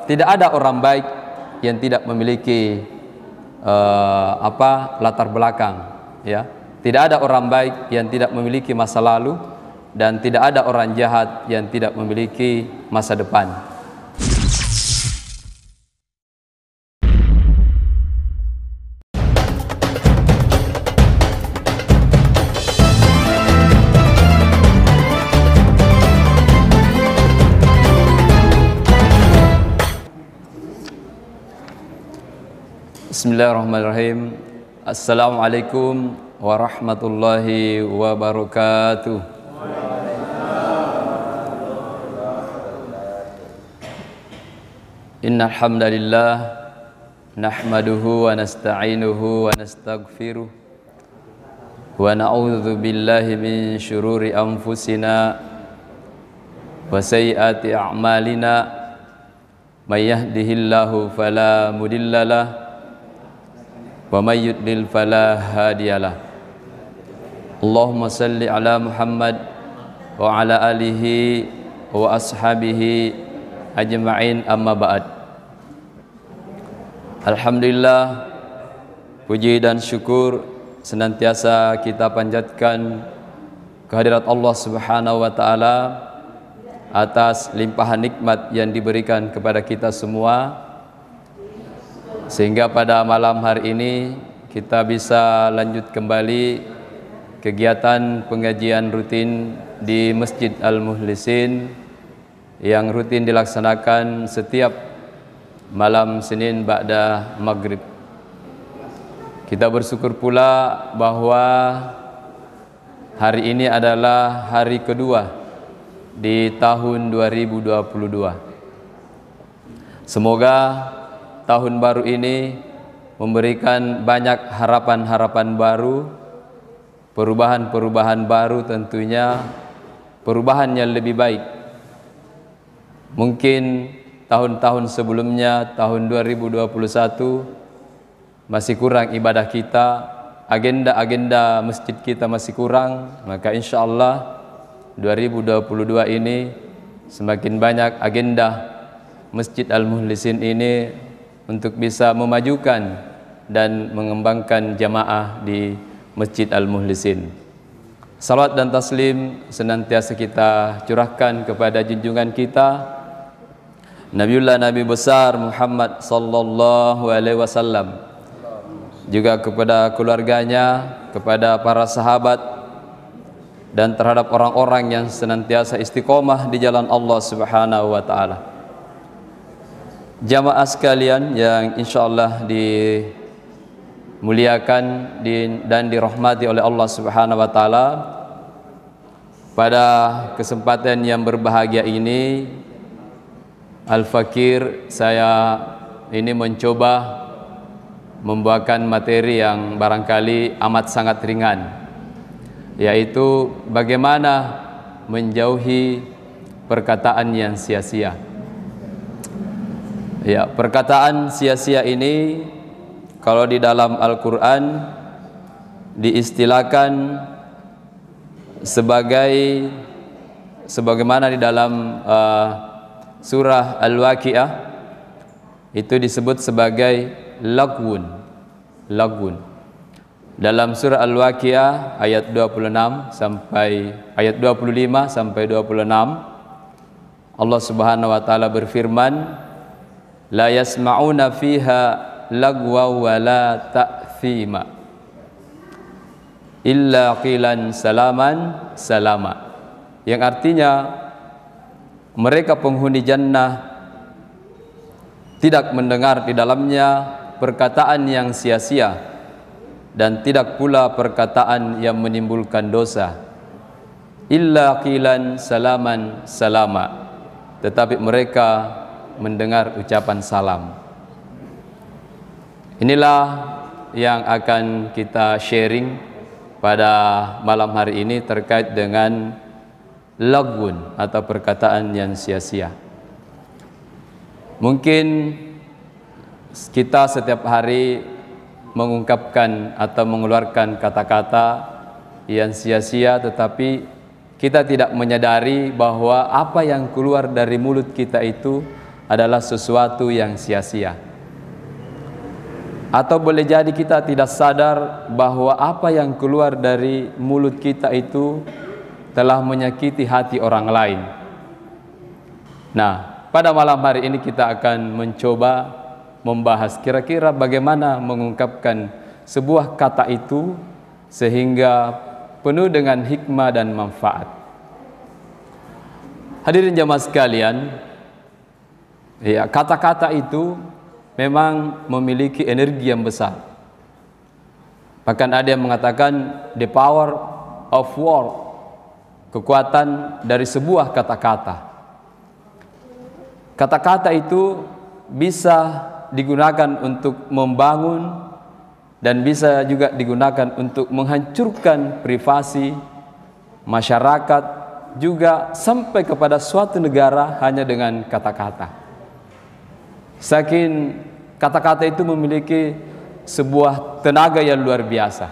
tidak ada orang baik yang tidak memiliki latar belakang, ya. Tidak ada orang baik yang tidak memiliki masa lalu, dan tidak ada orang jahat yang tidak memiliki masa depan. Bismillahirrahmanirrahim. Assalamualaikum warahmatullahi wabarakatuh. Innal hamdalillah nahmaduhu wa nasta'inuhu wa nastaghfiruh wa na'udzu billahi min syururi anfusina wa sayyiati a'malina. May yahdihillahu fala mudhillalah wa may yudlil fala hadiyalah. Allahumma salli ala Muhammad wa ala alihi wa ashabihi ajma'in, amma ba'd. Alhamdulillah, puji dan syukur senantiasa kita panjatkan kehadirat Allah Subhanahu wa taala atas limpahan nikmat yang diberikan kepada kita semua, sehingga pada malam hari ini kita bisa lanjut kembali kegiatan pengajian rutin di Masjid Al-Mukhlisin yang rutin dilaksanakan setiap malam Senin ba'da maghrib. Kita bersyukur pula bahwa hari ini adalah hari kedua di tahun 2022. Semoga tahun baru ini memberikan banyak harapan-harapan baru, perubahan-perubahan baru, tentunya perubahan yang lebih baik. Mungkin tahun-tahun sebelumnya, tahun 2021 masih kurang ibadah kita, agenda-agenda masjid kita masih kurang, maka insya Allah 2022 ini semakin banyak agenda Masjid Al-Mukhlisin ini untuk bisa memajukan dan mengembangkan jamaah di Masjid Al-Mukhlisin. Salawat dan taslim senantiasa kita curahkan kepada junjungan kita Nabiullah Nabi besar Muhammad sallallahu alaihi wasallam, juga kepada keluarganya, kepada para sahabat, dan terhadap orang-orang yang senantiasa istiqomah di jalan Allah Subhanahu wa taala. Jamaah sekalian yang insyaallah dimuliakan dan dirahmati oleh Allah Subhanahu wa taala, pada kesempatan yang berbahagia ini Al-Fakir saya ini mencoba membawakan materi yang barangkali amat sangat ringan, yaitu bagaimana menjauhi perkataan yang sia-sia. Ya, perkataan sia-sia ini kalau di dalam Al-Quran diistilahkan sebagaimana di dalam surah Al-Waqi'ah itu disebut sebagai lagwun. Dalam surah Al-Waqi'ah ayat 26 sampai ayat 25 sampai 26, Allah Subhanahu wa taala berfirman, la yasma'una fiha lagwa wa la ta'thima illa qilan salaman salama, yang artinya mereka penghuni jannah tidak mendengar di dalamnya perkataan yang sia-sia dan tidak pula perkataan yang menimbulkan dosa, illa qilan salaman salama, tetapi mereka mendengar ucapan salam. Inilah yang akan kita sharing pada malam hari ini terkait dengan lagwun atau perkataan yang sia-sia. Mungkin kita setiap hari mengungkapkan atau mengeluarkan kata-kata yang sia-sia, tetapi kita tidak menyadari bahwa apa yang keluar dari mulut kita itu adalah sesuatu yang sia-sia. Atau boleh jadi kita tidak sadar bahwa apa yang keluar dari mulut kita itu telah menyakiti hati orang lain. Nah, pada malam hari ini kita akan mencoba membahas kira-kira bagaimana mengungkapkan sebuah kata itu sehingga penuh dengan hikmah dan manfaat. Hadirin jamaah sekalian, ya, kata-kata itu memang memiliki energi yang besar. Bahkan ada yang mengatakan the power of word, kekuatan dari sebuah kata-kata. Kata-kata itu bisa digunakan untuk membangun dan bisa juga digunakan untuk menghancurkan privasi masyarakat, juga sampai kepada suatu negara hanya dengan kata-kata. Saking kata-kata itu memiliki sebuah tenaga yang luar biasa.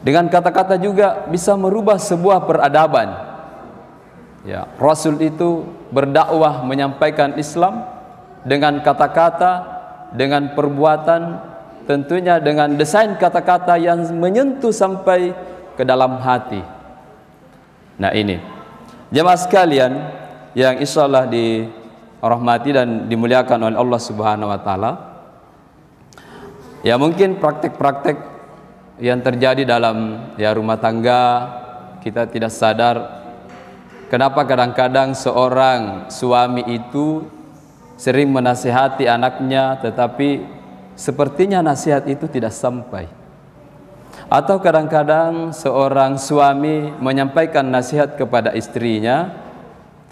Dengan kata-kata juga bisa merubah sebuah peradaban. Ya, Rasul itu berdakwah menyampaikan Islam dengan kata-kata, dengan perbuatan, tentunya dengan desain kata-kata yang menyentuh sampai ke dalam hati. Nah, ini jemaah sekalian yang insyaallah dirahmati dan dimuliakan oleh Allah Subhanahu wa taala. Ya, mungkin praktek-praktek yang terjadi dalam rumah tangga kita tidak sadar kenapa kadang-kadang seorang suami itu sering menasihati anaknya tetapi sepertinya nasihat itu tidak sampai. Atau kadang-kadang seorang suami menyampaikan nasihat kepada istrinya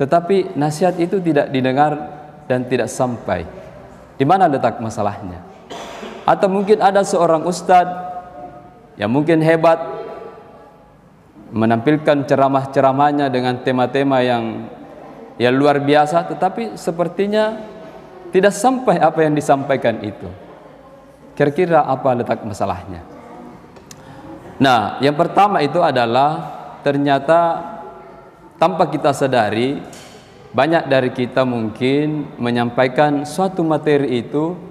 tetapi nasihat itu tidak didengar dan tidak sampai. Di mana letak masalahnya? Atau mungkin ada seorang ustadz yang mungkin hebat menampilkan ceramah-ceramahnya dengan tema-tema yang luar biasa, tetapi sepertinya tidak sampai apa yang disampaikan itu. Kira-kira apa letak masalahnya? Nah, yang pertama itu adalah ternyata tanpa kita sadari banyak dari kita mungkin menyampaikan suatu materi itu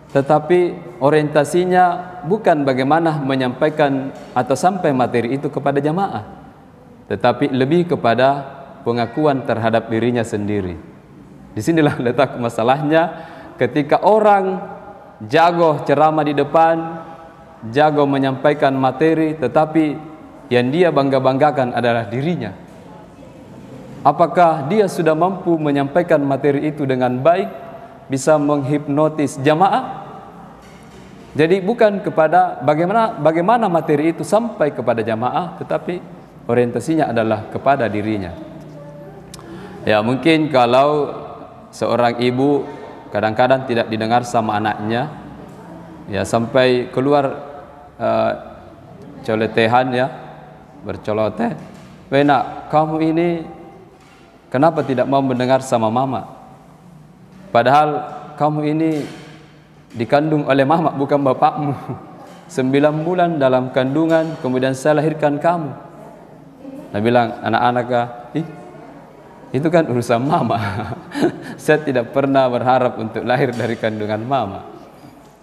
tetapi orientasinya bukan bagaimana menyampaikan atau sampai materi itu kepada jamaah, tetapi lebih kepada pengakuan terhadap dirinya sendiri. Disinilah letak masalahnya ketika orang jago ceramah di depan, jago menyampaikan materi, tetapi yang dia bangga-banggakan adalah dirinya. Apakah dia sudah mampu menyampaikan materi itu dengan baik, bisa menghipnotis jamaah? Jadi bukan kepada bagaimana materi itu sampai kepada jamaah, tetapi orientasinya adalah kepada dirinya. Ya, mungkin kalau seorang ibu kadang-kadang tidak didengar sama anaknya, ya sampai keluar coletehan, ya, bercoloteh, "Nak, kamu ini kenapa tidak mau mendengar sama mama? Padahal kamu ini dikandung oleh mama, bukan bapakmu. 9 bulan dalam kandungan, kemudian saya lahirkan kamu." Nah, bilang anak-anak, itu kan urusan mama. Saya tidak pernah berharap untuk lahir dari kandungan mama.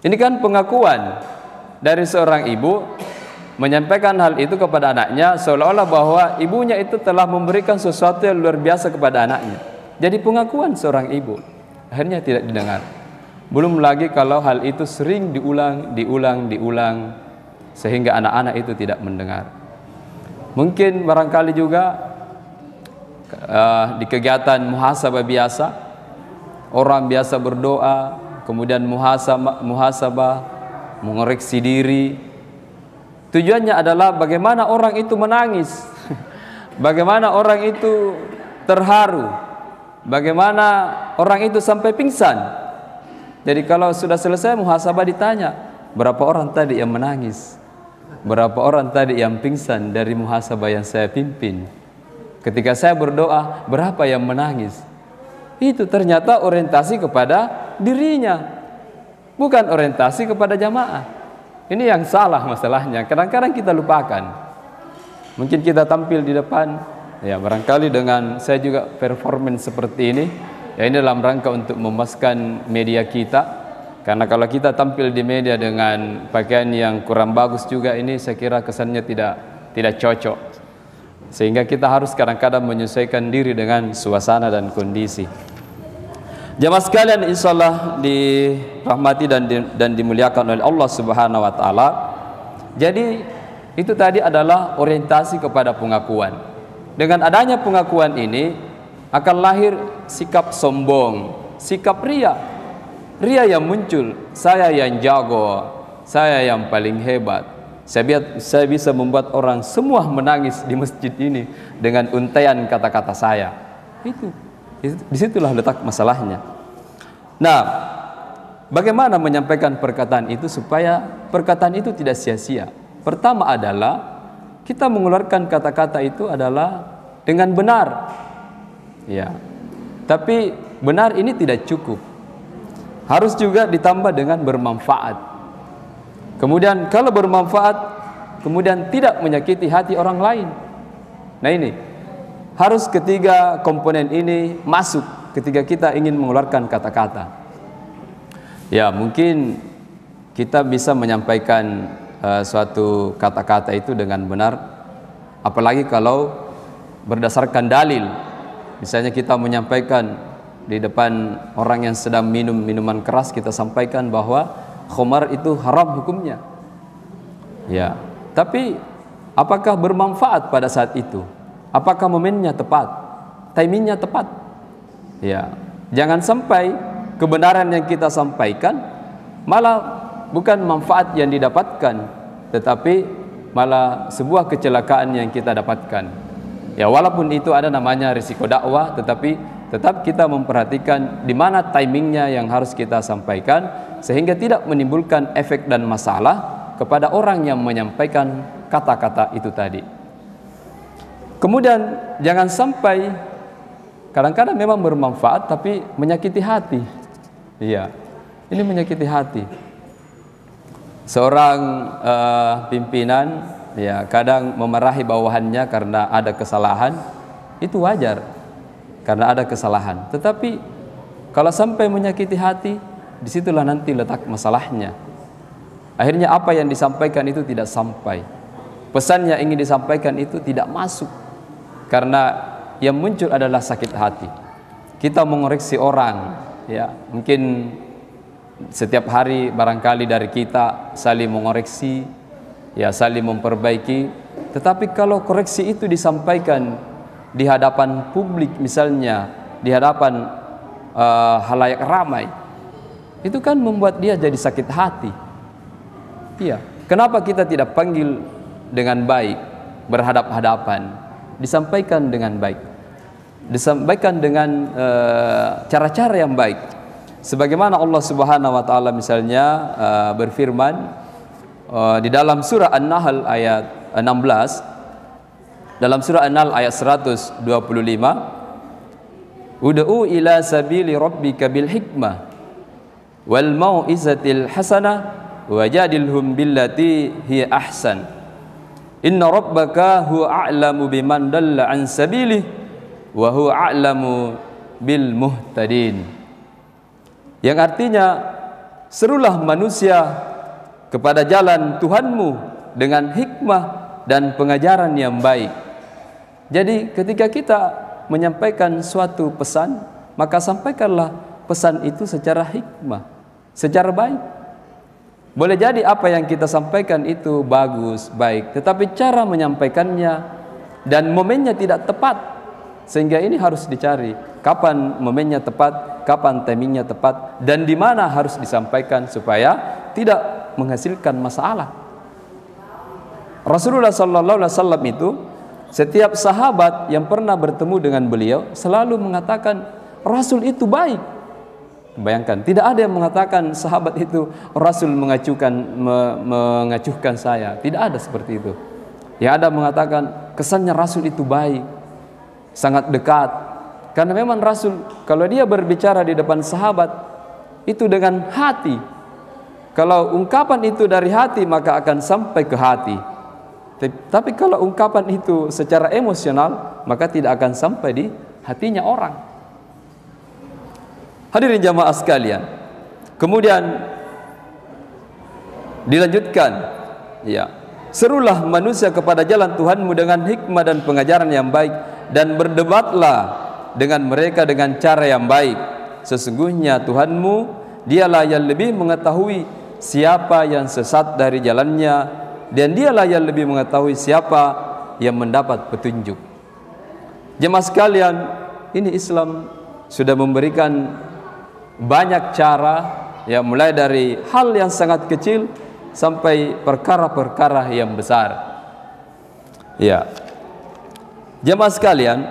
Ini kan pengakuan dari seorang ibu menyampaikan hal itu kepada anaknya, seolah-olah bahwa ibunya itu telah memberikan sesuatu yang luar biasa kepada anaknya. Jadi pengakuan seorang ibu akhirnya tidak didengar. Belum lagi kalau hal itu sering diulang sehingga anak-anak itu tidak mendengar. Mungkin barangkali juga di kegiatan muhasabah biasa, orang biasa berdoa, kemudian muhasabah, mengoreksi diri. Tujuannya adalah bagaimana orang itu menangis, bagaimana orang itu terharu, bagaimana orang itu sampai pingsan. Jadi kalau sudah selesai muhasabah ditanya, berapa orang tadi yang menangis? Berapa orang tadi yang pingsan dari muhasabah yang saya pimpin? Ketika saya berdoa, berapa yang menangis? Itu ternyata orientasi kepada dirinya, bukan orientasi kepada jamaah. Ini yang salah masalahnya. Kadang-kadang kita lupakan. Mungkin kita tampil di depan, ya barangkali dengan saya juga performance seperti ini, Ya, ini dalam rangka untuk memuaskan media kita. Karena kalau kita tampil di media dengan pakaian yang kurang bagus juga, ini saya kira kesannya tidak cocok. Sehingga kita harus kadang-kadang menyesuaikan diri dengan suasana dan kondisi. Jamaah sekalian, insyaallah dirahmati dan dimuliakan oleh Allah Subhanahu wa taala. Jadi itu tadi adalah orientasi kepada pengakuan. Dengan adanya pengakuan ini akan lahir sikap sombong, sikap ria. Ria yang muncul, saya yang jago, saya yang paling hebat. Saya bisa membuat orang semua menangis di masjid ini dengan untaian kata-kata saya. Disitulah letak masalahnya. Nah, bagaimana menyampaikan perkataan itu supaya perkataan itu tidak sia-sia? Pertama adalah kita mengeluarkan kata-kata itu adalah dengan benar. Ya. Tapi benar ini tidak cukup. Harus juga ditambah dengan bermanfaat. Kemudian kalau bermanfaat, kemudian tidak menyakiti hati orang lain. Nah, ini harus ketiga komponen ini masuk ketika kita ingin mengeluarkan kata-kata. Ya, mungkin kita bisa menyampaikan suatu kata-kata itu dengan benar, apalagi kalau berdasarkan dalil. Misalnya kita menyampaikan di depan orang yang sedang minum minuman keras, kita sampaikan bahwa khamar itu haram hukumnya. Ya, tapi apakah bermanfaat pada saat itu? Apakah momennya tepat? Timingnya tepat? Ya, jangan sampai kebenaran yang kita sampaikan malah bukan manfaat yang didapatkan, tetapi malah sebuah kecelakaan yang kita dapatkan. Ya, walaupun itu ada namanya risiko dakwah, tetapi tetap kita memperhatikan di mana timingnya yang harus kita sampaikan, sehingga tidak menimbulkan efek dan masalah kepada orang yang menyampaikan kata-kata itu tadi. Kemudian jangan sampai kadang-kadang memang bermanfaat tapi menyakiti hati. Iya, ini menyakiti hati. Seorang pimpinan ya kadang memarahi bawahannya karena ada kesalahan, itu wajar. Karena ada kesalahan. Tetapi kalau sampai menyakiti hati, disitulah nanti letak masalahnya. Akhirnya apa yang disampaikan itu tidak sampai. Pesan yang ingin disampaikan itu tidak masuk. Karena yang muncul adalah sakit hati. Kita mengoreksi orang, ya, mungkin setiap hari barangkali dari kita saling mengoreksi, ya, saling memperbaiki. Tetapi kalau koreksi itu disampaikan di hadapan publik, misalnya di hadapan halayak ramai, itu kan membuat dia jadi sakit hati. Iya, kenapa kita tidak panggil dengan baik, berhadap-hadapan, disampaikan dengan baik, disampaikan dengan cara-cara yang baik, sebagaimana Allah Subhanahu wa taala misalnya berfirman di dalam surah An-Nahl ayat 16. Dalam surah An-Nahl ayat 125, ud'u ila sabili rabbika bil hikmah wal mau'izatil hasanah wajadilhum billati hiya ahsan inna rabbaka huwa a'lamu biman dalla an sabilih wa huwa a'lamu bil muhtadin. Yang artinya, serulah manusia kepada jalan Tuhanmu dengan hikmah dan pengajaran yang baik. Jadi ketika kita menyampaikan suatu pesan, maka sampaikanlah pesan itu secara hikmah, secara baik. Boleh jadi apa yang kita sampaikan itu bagus, baik, tetapi cara menyampaikannya dan momennya tidak tepat. Sehingga ini harus dicari kapan momennya tepat, kapan timingnya tepat, dan di mana harus disampaikan supaya tidak menghasilkan masalah. Rasulullah sallallahu alaihi wasallam itu, setiap sahabat yang pernah bertemu dengan beliau selalu mengatakan Rasul itu baik. Bayangkan, tidak ada yang mengatakan sahabat itu Rasul mengacuhkan saya. Tidak ada seperti itu. Yang ada mengatakan kesannya Rasul itu baik, sangat dekat. Karena memang Rasul kalau dia berbicara di depan sahabat itu dengan hati. Kalau ungkapan itu dari hati maka akan sampai ke hati. Tapi kalau ungkapan itu secara emosional, maka tidak akan sampai di hatinya orang. Hadirin jamaah sekalian, kemudian dilanjutkan, ya, serulah manusia kepada jalan Tuhanmu dengan hikmah dan pengajaran yang baik, dan berdebatlah dengan mereka dengan cara yang baik. Sesungguhnya Tuhanmu, dialah yang lebih mengetahui siapa yang sesat dari jalannya, dan dialah yang lebih mengetahui siapa yang mendapat petunjuk. Jemaah sekalian, ini Islam sudah memberikan banyak cara, ya, mulai dari hal yang sangat kecil sampai perkara-perkara yang besar. Ya, jemaah sekalian,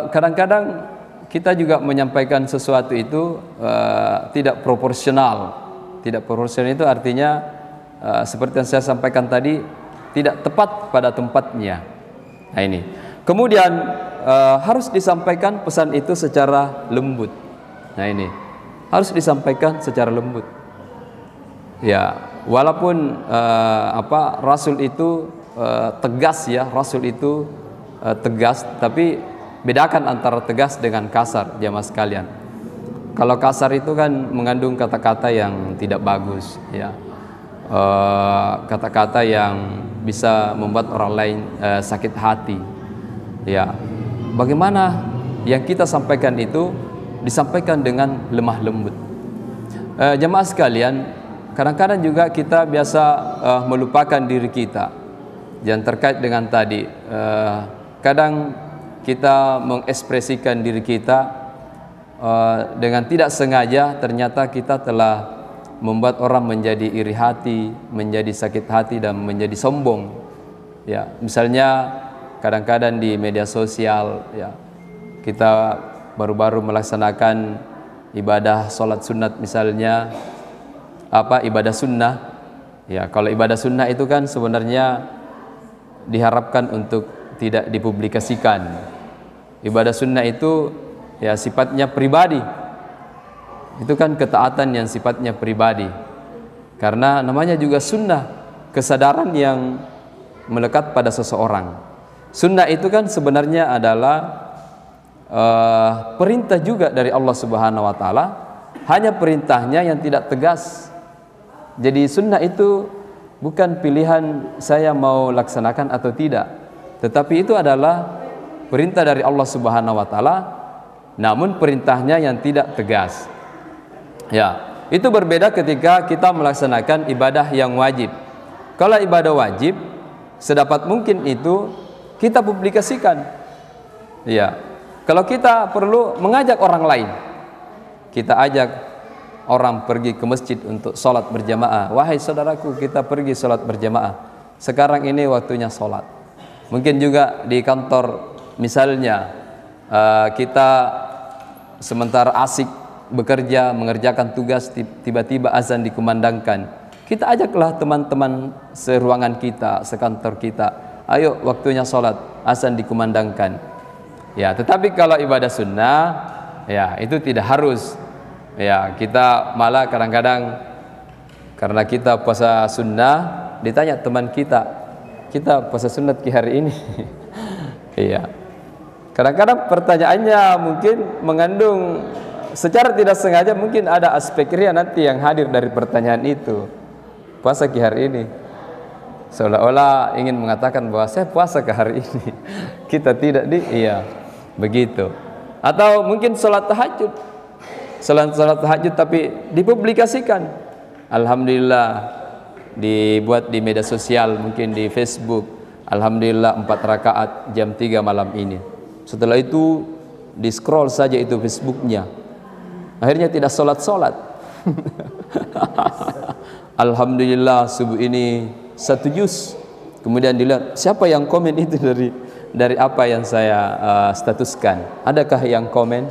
kadang-kadang kita juga menyampaikan sesuatu itu tidak proporsional. Tidak proporsional itu artinya seperti yang saya sampaikan tadi, tidak tepat pada tempatnya. Nah ini, kemudian harus disampaikan pesan itu secara lembut. Nah ini, harus disampaikan secara lembut. Ya, walaupun Rasul itu tegas, ya, Rasul itu tegas, tapi bedakan antara tegas dengan kasar, jamaah sekalian. Kalau kasar itu kan mengandung kata-kata yang tidak bagus, ya, kata-kata yang bisa membuat orang lain sakit hati. Ya, bagaimana yang kita sampaikan itu disampaikan dengan lemah lembut. Jamaah sekalian, kadang-kadang juga kita biasa melupakan diri kita. Yang terkait dengan tadi, kadang kita mengekspresikan diri kita dengan tidak sengaja, ternyata kita telah membuat orang menjadi iri hati, menjadi sakit hati, dan menjadi sombong. Ya, misalnya kadang-kadang di media sosial, ya, kita baru-baru melaksanakan ibadah sholat sunat, misalnya ibadah sunnah. Ya, kalau ibadah sunnah itu kan sebenarnya diharapkan untuk tidak dipublikasikan. Ibadah sunnah itu ya sifatnya pribadi. Itu kan ketaatan yang sifatnya pribadi. Karena namanya juga sunnah, kesadaran yang melekat pada seseorang. Sunnah itu kan sebenarnya adalah perintah juga dari Allah Subhanahu wa taala, hanya perintahnya yang tidak tegas. Jadi sunnah itu bukan pilihan saya mau laksanakan atau tidak, tetapi itu adalah perintah dari Allah Subhanahu wa taala, namun perintahnya yang tidak tegas. Ya, itu berbeda ketika kita melaksanakan ibadah yang wajib. Kalau ibadah wajib, sedapat mungkin itu kita publikasikan. Ya, kalau kita perlu mengajak orang lain, kita ajak orang pergi ke masjid untuk sholat berjamaah. Wahai saudaraku, kita pergi sholat berjamaah. Sekarang ini waktunya sholat. Mungkin juga di kantor, misalnya kita sementara asik bekerja, mengerjakan tugas, tiba-tiba azan dikumandangkan. Kita ajaklah teman-teman seruangan kita, sekantor kita. Ayo, waktunya sholat, azan dikumandangkan. Ya, tetapi kalau ibadah sunnah, ya itu tidak harus. Ya, kita malah kadang-kadang karena kita puasa sunnah, ditanya teman kita puasa sunat ki hari ini. Iya. Kadang-kadang pertanyaannya mungkin mengandung secara tidak sengaja, mungkin ada aspek ria nanti yang hadir dari pertanyaan itu. Puasa ki hari ini, seolah-olah ingin mengatakan bahwa saya puasa ke hari ini. Kita tidak iya, begitu. Atau mungkin sholat tahajud, sholat tahajud tapi dipublikasikan. Alhamdulillah, dibuat di media sosial, mungkin di Facebook. Alhamdulillah 4 rakaat jam 3 malam ini. Setelah itu di scroll saja itu Facebooknya, akhirnya tidak sholat. Alhamdulillah subuh ini 1 juz. Kemudian dilihat siapa yang komen itu dari apa yang saya statuskan. Adakah yang komen?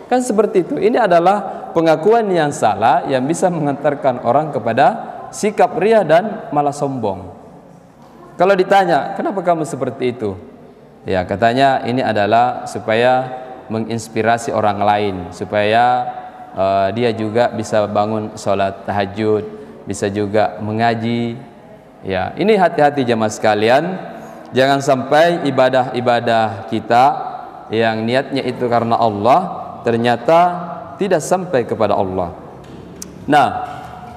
Kan seperti itu. Ini adalah pengakuan yang salah yang bisa mengantarkan orang kepada sikap ria dan malah sombong. Kalau ditanya, kenapa kamu seperti itu? Ya, katanya ini adalah supaya menginspirasi orang lain, supaya dia juga bisa bangun sholat tahajud, bisa juga mengaji. Ya, ini hati-hati jamaah sekalian, jangan sampai ibadah-ibadah kita yang niatnya itu karena Allah ternyata tidak sampai kepada Allah. Nah,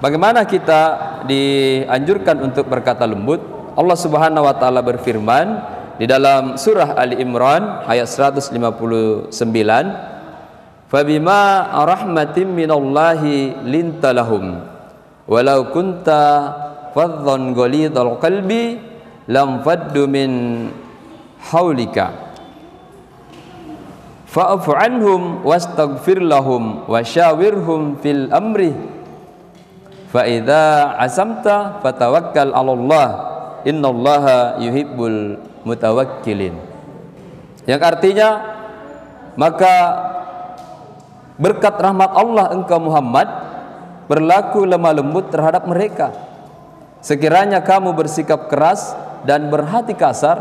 bagaimana kita dianjurkan untuk berkata lembut? Allah Subhanahu wa taala berfirman di dalam surah Ali Imran ayat 159, "Fabima rahmatin minallahi lintalahum walau kunta fadhdhan ghalidhal qalbi lam faddu min haulika fa'fu anhum wastaghfir lahum wasyawirhum fil amri fa idza azamta fatawakkal 'alallah innallaha yuhibbul mutawakkilin." Yang artinya, maka berkat rahmat Allah engkau Muhammad berlaku lemah lembut terhadap mereka. Sekiranya kamu bersikap keras dan berhati kasar,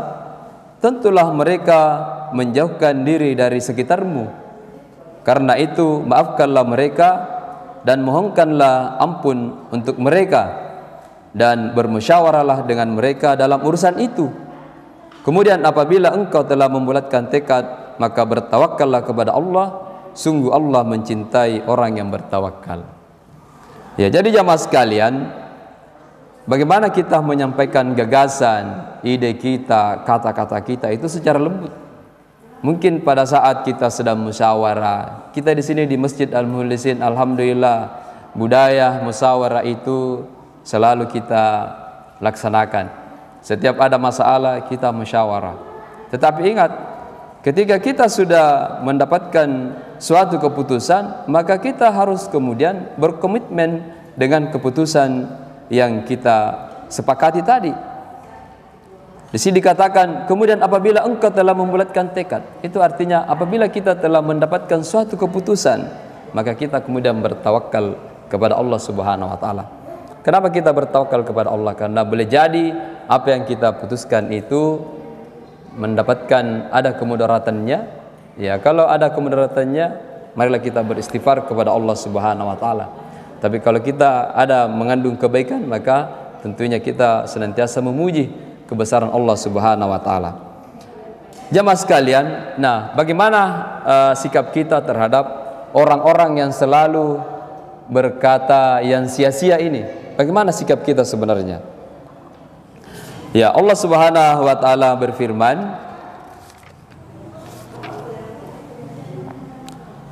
tentulah mereka menjauhkan diri dari sekitarmu. Karena itu maafkanlah mereka dan mohonkanlah ampun untuk mereka, dan bermusyawarahlah dengan mereka dalam urusan itu. Kemudian apabila engkau telah membulatkan tekad, maka bertawakallah kepada Allah. Sungguh Allah mencintai orang yang bertawakal. Ya, jadi jamaah sekalian, bagaimana kita menyampaikan gagasan, ide kita, kata-kata kita itu secara lembut. Mungkin pada saat kita sedang musyawarah, kita di sini di Masjid Al-Mukhlisin, alhamdulillah, budaya musyawarah itu selalu kita laksanakan. Setiap ada masalah kita musyawarah. Tetapi ingat, ketika kita sudah mendapatkan suatu keputusan, maka kita harus kemudian berkomitmen dengan keputusan yang kita sepakati tadi. Di sini dikatakan, kemudian apabila engkau telah membulatkan tekad, itu artinya apabila kita telah mendapatkan suatu keputusan, maka kita kemudian bertawakal kepada Allah Subhanahu wa taala. Kenapa kita bertawakal kepada Allah? Karena boleh jadi apa yang kita putuskan itu mendapatkan ada kemudaratannya. Ya, kalau ada kemudaratannya, marilah kita beristighfar kepada Allah Subhanahu wa taala. Tapi kalau kita ada mengandung kebaikan, maka tentunya kita senantiasa memuji kebesaran Allah Subhanahu wa taala. Jamaah sekalian, nah, bagaimana sikap kita terhadap orang-orang yang selalu berkata yang sia-sia ini? Bagaimana sikap kita sebenarnya? Ya, Allah Subhanahu wa taala berfirman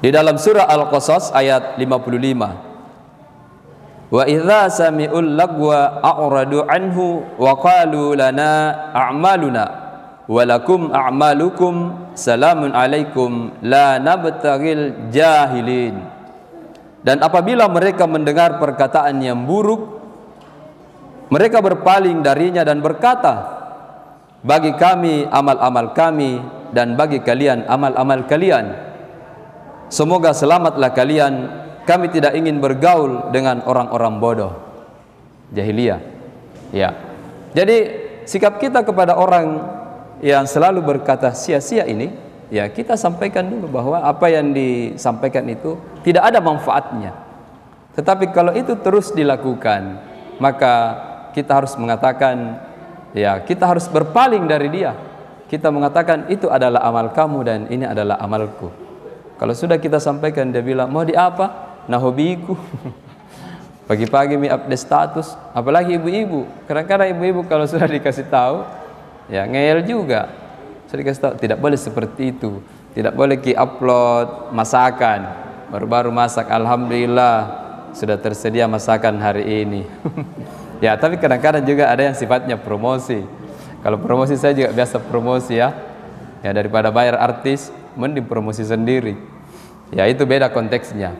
di dalam surah Al-Qasas ayat 55, "Wa idza sami'ul lagwa a'radu anhu wa qalu lana a'maluna wa lakum a'malukum salamun alaikum la nabtaghil jahilin." Dan apabila mereka mendengar perkataan yang buruk, mereka berpaling darinya dan berkata, "Bagi kami amal-amal kami dan bagi kalian amal-amal kalian. Semoga selamatlah kalian, kami tidak ingin bergaul dengan orang-orang bodoh." Jahiliyah. Ya. Jadi sikap kita kepada orang yang selalu berkata sia-sia ini, ya, kita sampaikan dulu bahwa apa yang disampaikan itu tidak ada manfaatnya. Tetapi kalau itu terus dilakukan, maka kita harus mengatakan, ya, kita harus berpaling dari dia. Kita mengatakan itu adalah amal kamu dan ini adalah amalku. Kalau sudah kita sampaikan, dia bilang, "Mau di apa? Nah, hobiku." Pagi-pagi mi update status, apalagi ibu-ibu. Kadang-kadang ibu-ibu kalau sudah dikasih tahu, ya ngeyel juga. Sudah dikasih tahu, tidak boleh seperti itu. Tidak boleh upload masakan. Baru-baru masak, alhamdulillah sudah tersedia masakan hari ini. Ya, tapi kadang-kadang juga ada yang sifatnya promosi. Kalau promosi saya juga biasa promosi ya. Ya, daripada bayar artis, mending promosi sendiri. Ya, itu beda konteksnya.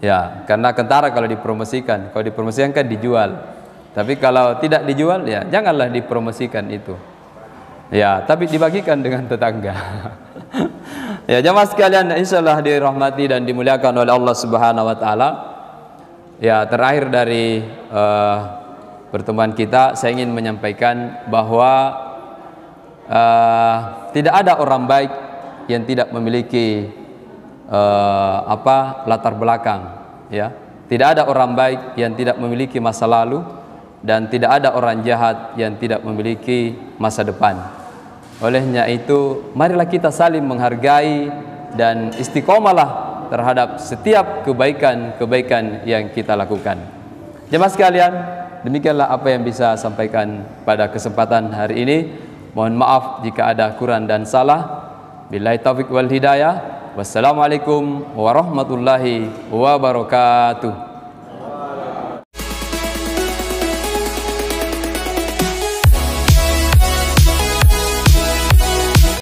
Ya, karena kentara kalau dipromosikan, kalau dipromosikan kan dijual. Tapi kalau tidak dijual, ya janganlah dipromosikan itu. Ya, tapi dibagikan dengan tetangga. Ya, jamaah sekalian, insyaallah dirahmati dan dimuliakan oleh Allah Subhanahu wa taala. Ya, terakhir dari pertemuan kita, saya ingin menyampaikan bahwa tidak ada orang baik yang tidak memiliki latar belakang, ya. Tidak ada orang baik yang tidak memiliki masa lalu, dan tidak ada orang jahat yang tidak memiliki masa depan. Olehnya itu, marilah kita saling menghargai, dan istiqomalah terhadap setiap kebaikan-kebaikan yang kita lakukan. Jemaah sekalian, demikianlah apa yang bisa sampaikan pada kesempatan hari ini. Mohon maaf jika ada kurang dan salah. Billahi taufiq wal hidayah. Wassalamualaikum warahmatullahi wabarakatuh.